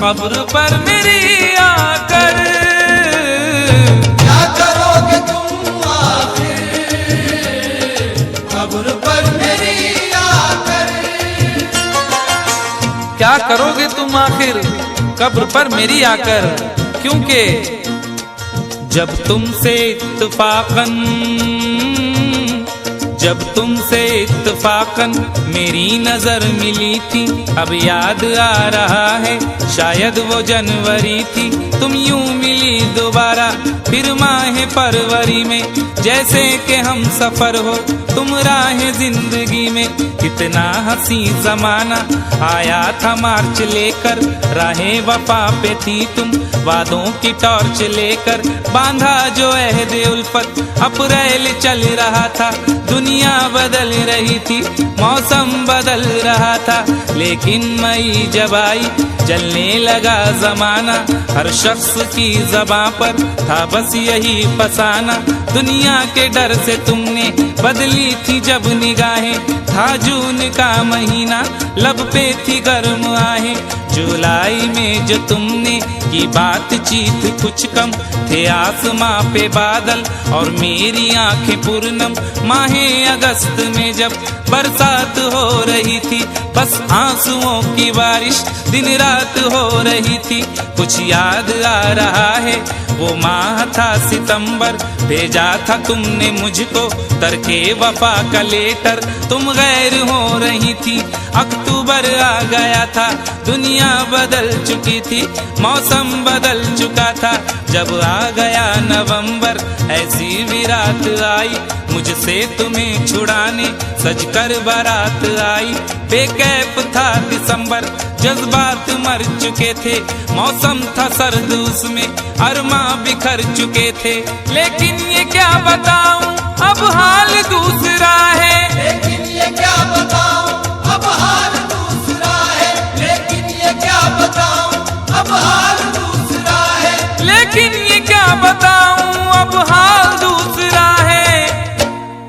कब्र पर मेरी आकर। क्या करोगे तुम आखिर कब्र पर मेरी आकर। क्या करोगे तुम आखिर कब्र पर मेरी आकर, क्योंकि जब तुमसे इत्तफाकन मेरी नजर मिली थी, अब याद आ रहा है शायद वो जनवरी थी। तुम यूं मिली दोबारा फिर माह फरवरी में, जैसे कि हम सफर हो तुम राह जिंदगी में। कितना हंसी जमाना आया था मार्च लेकर, राहे वफा पे थी तुम वादों की टॉर्च लेकर। बांधा जो अहद उल्फत अप्रैल चल रहा था, दुनिया बदल रही थी मौसम बदल रहा था। लेकिन मई जब आई जलने लगा जमाना, हर शख्स की ज़बां पर था बस यही फसाना। दुनिया के डर से तुमने बदली थी जब निगाहें, था जून का महीना लब पे थी गर्म आहें। जुलाई में जो तुमने की बातचीत कुछ कम थे आसमां पे बादल और मेरी आंखें पूर्णम। माहे अगस्त में जब बरसात हो रही थी, बस आंसुओं की बारिश दिन रात हो रही थी। कुछ याद आ रहा है वो माह था सितंबर, भेजा था तुमने मुझको तरके वफा का लेटर। तुम गैर हो रही थी, अक्टूबर आ गया था, दुनिया बदल चुकी थी, मौसम बदल चुका था। जब आ गया नवंबर ऐसी भी रात आई, मुझसे तुम्हें छुड़ाने सजकर बारात आई। बेकैफ था दिसंबर, जज्बात मर चुके थे, मौसम था सर्द उसमें अरमा बिखर चुके थे। लेकिन ये क्या बताऊं अब हाल दूसरा है, लेकिन ये क्या बताऊं अब हाल दूसरा है। लेकिन ये क्या बताऊं अब हाल दूसरा है। लेकिन ये क्या बताऊं अब हाल दूसरा है।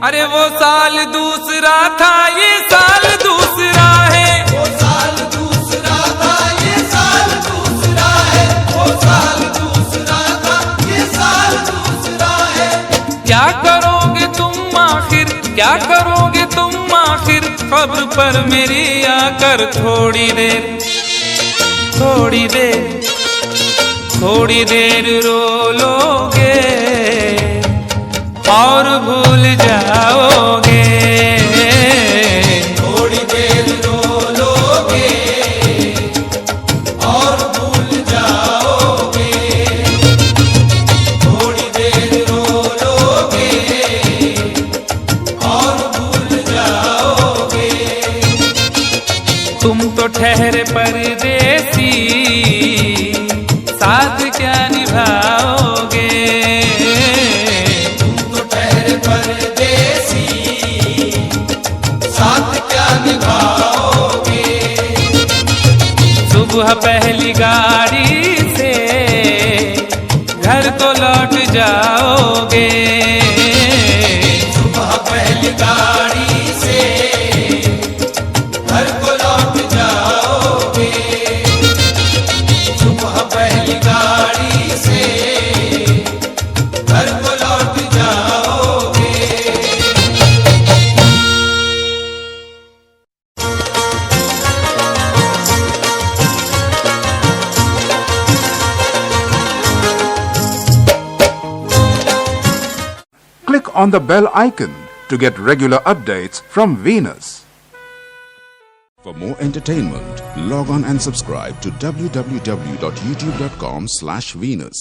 अरे वो साल दूसरा था ये साल दूसरा है। वो साल दूसरा था ये साल दूसरा है। वो साल दूसरा था ये साल दूसरा है। क्या करोगे तुम आखिर, क्या करोगे तुम आखिर कब्र पर मेरी आकर। थोड़ी देर थोड़ी देर थोड़ी देर रो लोगे और भूल जाओगे। थोड़ी देर रो लोगे और भूल जाओगे। थोड़ी देर रो लोगे और भूल जाओगे। तुम तो ठहरे परदेसी, साथ क्या निभाओगे। तुम तो ठहरे परदेसी, साथ क्या निभाओगे। सुबह पहली गाड़ी से घर को लौट जाओगे। सुबह पहली गाड़ी से घर को लौट जाओगे। सुबह पहली गाड़ी से घर को लौट जाओगे। Click on the bell icon to get regular updates from Venus. For more entertainment, log on and subscribe to www.youtube.com/Venus.